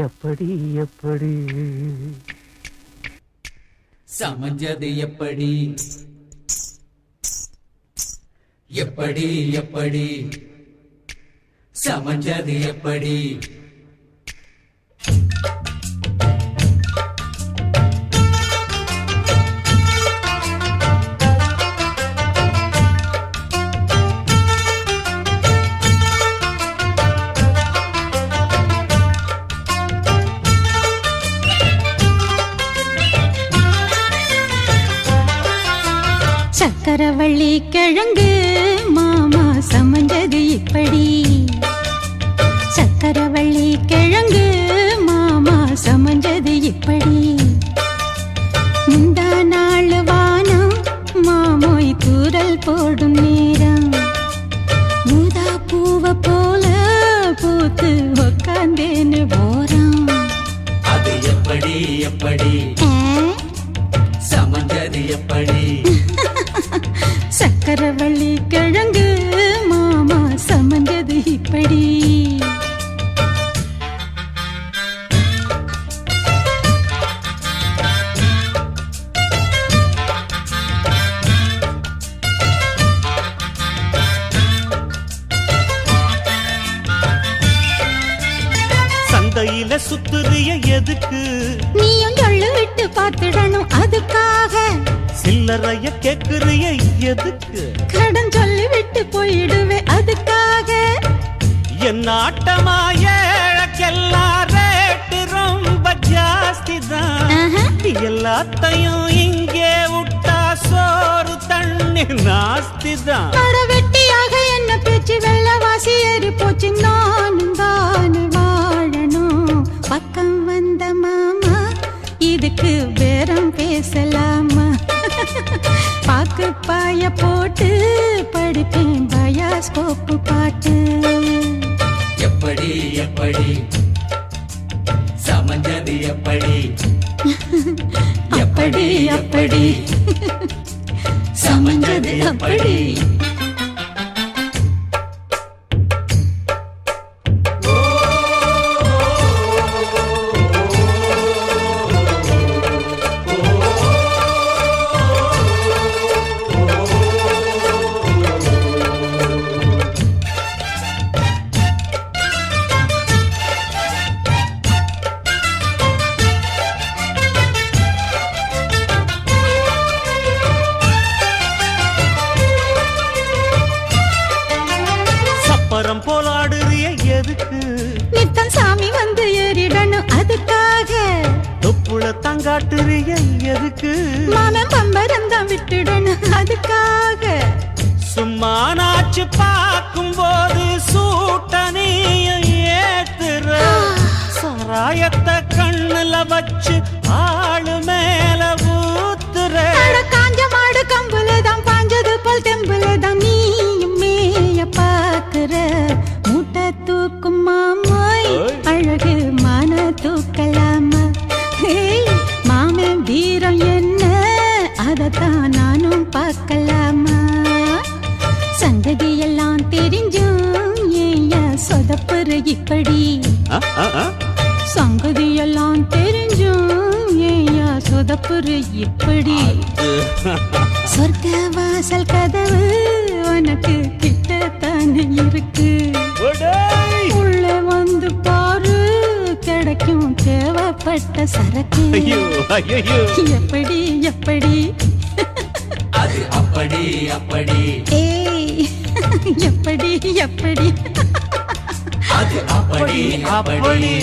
எப்படி எப்படி சமஞ்சது எப்படி எப்படி எப்படி சமஞ்சது எப்படி சக்கரவள்ளி கிழங்கு மாமா சமஞ்சது இப்படி சக்கரவள்ளி கிழங்கு மாமா சமஞ்சது இப்படி முந்தா நாள் வானம் மாமோய் தூரல் போடும் நேரம் மூதா பூவ போல பூத்து உக்காந்தேன்னு போறான் அது எப்படி எப்படி சமஞ்சது எப்படி சக்கரவள்ளி கிழங்கு மாமா சமஞ்சது இப்படி சந்தையில சுத்துறிய எதுக்கு நீயும் சொல்லு விட்டு பார்த்துடணும் அதுக்காக சில்லறைய கேக்குறிய எதுக்கு கடன் சொல்லி விட்டு போயிடுவே அதுக்காக என் ஆட்டமா ஏழக்கெல்லாம் ரேட்டு ரொம்ப ஜாஸ்தி தான் எல்லாத்தையும் இங்கே விட்டா சோறு தண்ணி நாஸ்தி தான் வெட்டியாக என்ன பேச்சு வெள்ளவாசி ஏறி போச்சு நானும் தானே வாழணும் பக்கம் வந்த மாமா இதுக்கு பேரம் பேசலாமா பாக்கு பாய போட்டு படிப்பேன் பயாஸ்கோப்பு பாட்டு எப்படி எப்படி சமஞ்சது எப்படி எப்படி எப்படி சமஞ்சது அப்படி பரம் போலாடுறிய எதுக்கு நித்தம் சாமி வந்து ஏறிடணும் அதுக்காக தொப்புள தங்காட்டுறிய எதுக்கு மாமன் பம்பரம் தான் விட்டுடணும் அதுக்காக சும்மா நாச்சு பார்க்கும் போது சூட்டனைய ஏத்துற சாராயத்தை கண்ணுல வச்சு ஆளு மேல ஊத்துற காஞ்ச மாடு கம்புலதான் பாஞ்சது போல் தெம்புலதான் நீயும் மேய பாக்குற மூட்டை தூக்கும் மாமாய் அழகு மான தூக்கலாமா மாமன் வீரம் என்ன அதத்தான் நானும் பார்க்கலாமா சங்கதி எல்லாம் தெரிஞ்சும் ஏயா சொதப்புற இப்படி சங்கதி எல்லாம் தெரிஞ்சும் ஏயா சொதப்புற இப்படி சொர்க்க வாசல் கதவு உனக்கு கிட்டத்தானே இருக்கு உள்ள வந்து பாரு கிடைக்கும் தேவைப்பட்ட சரக்கு எப்படி எப்படி அது அப்படி அப்படி ஏய் எப்படி எப்படி அது அப்படி அப்படி